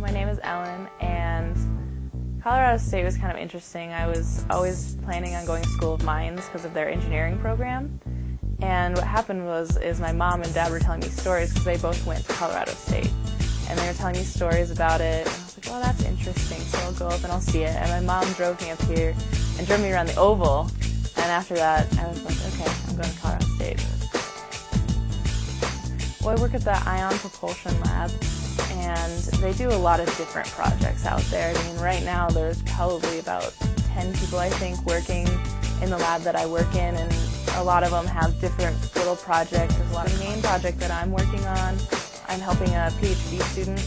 My name is Ellen, and Colorado State was kind of interesting. I was always planning on going to School of Mines because of their engineering program. And what happened is my mom and dad were telling me stories because they both went to Colorado State. And they were telling me stories about it, and I was like, well, that's interesting, so I'll go up and I'll see it. And my mom drove me up here and drove me around the Oval. And after that, I was like, okay, I'm going to Colorado State. Well, I work at the Ion Propulsion Lab, and they do a lot of different projects out there. I mean, right now there's probably about 10 people, I think, working in the lab that I work in, and a lot of them have different little projects. There's a lot of the main project that I'm working on. I'm helping a Ph.D. student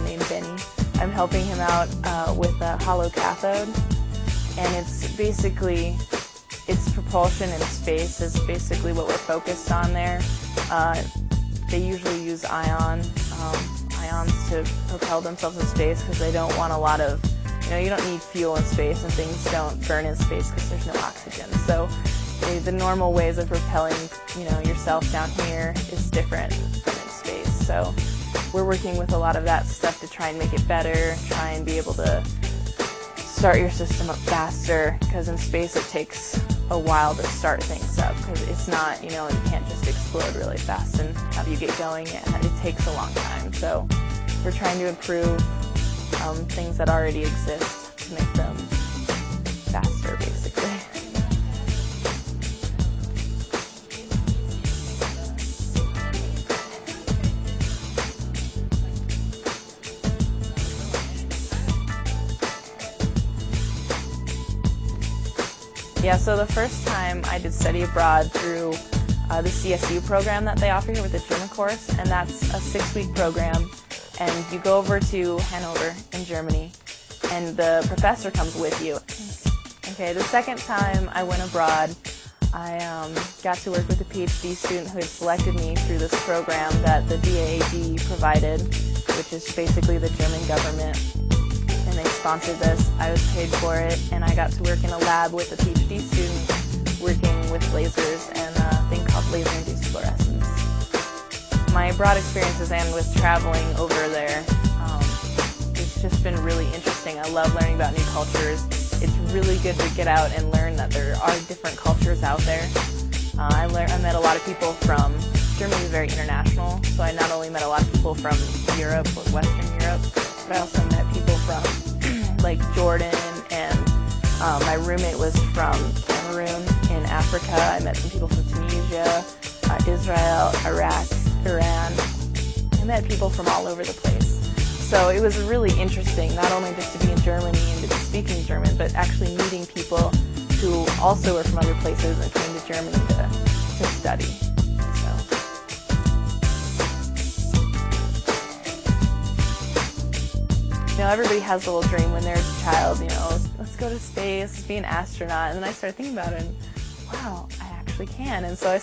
named Benny. I'm helping him out with a hollow cathode, and it's basically, it's propulsion in space is basically what we're focused on there. They usually use ions to propel themselves in space because they don't want a lot of, you don't need fuel in space, and things don't burn in space because there's no oxygen. So the normal ways of propelling, yourself down here is different than in space. So we're working with a lot of that stuff to try and make it better, try and be able to start your system up faster, because in space it takes a while to start things up, because it's not, you can't just explode really fast and have you get going. It takes a long time. So we're trying to improve things that already exist to make them faster, basically. Yeah, so the first time I did study abroad through the CSU program that they offer here with the German course, and that's a 6-week program, and you go over to Hanover in Germany, and the professor comes with you. Okay, the second time I went abroad, I got to work with a Ph.D. student who had selected me through this program that the DAAD provided, which is basically the German government. And they sponsored this. I was paid for it, and I got to work in a lab with a Ph.D. student working with lasers and a thing called laser-induced fluorescence. My broad experiences and with traveling over there, it's just been really interesting. I love learning about new cultures. It's really good to get out and learn that there are different cultures out there. I met a lot of people from, Germany is very international, so I not only met a lot of people from Europe, Western Europe, but I also met people from like Jordan, and my roommate was from Cameroon in Africa. I met some people from Tunisia, Israel, Iraq, Iran. I met people from all over the place. So it was really interesting, not only just to be in Germany and to be speaking German, but actually meeting people who also were from other places and came to Germany to study. Everybody has a little dream when they're a child, let's go to space, let's be an astronaut. And then I started thinking about it, and wow, I actually can. And so I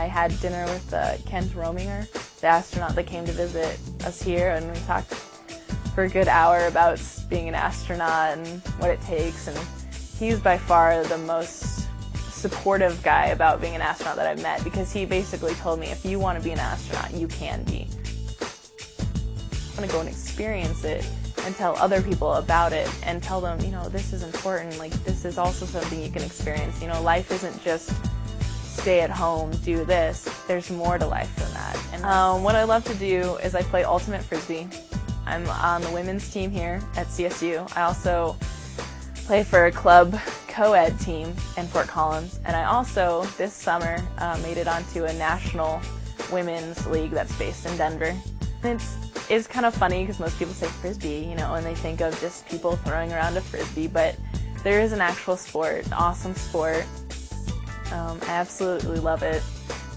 had dinner with Kent Rominger, the astronaut that came to visit us here, and we talked for a good hour about being an astronaut and what it takes. And he's by far the most supportive guy about being an astronaut that I've met, because he basically told me, if you want to be an astronaut, you can be. I'm going to go and experience it and tell other people about it and tell them, this is important, like this is also something you can experience. Life isn't just stay at home, do this. There's more to life than that. And what I love to do is I play ultimate Frisbee. I'm on the women's team here at CSU. I also play for a club co-ed team in Fort Collins, and I also, this summer, made it onto a national women's league that's based in Denver. It's kind of funny because most people say Frisbee, and they think of just people throwing around a Frisbee, but there is an actual sport, an awesome sport. I absolutely love it.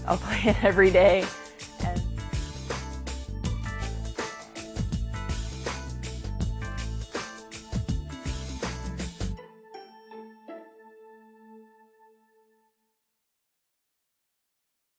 I'll play it every day.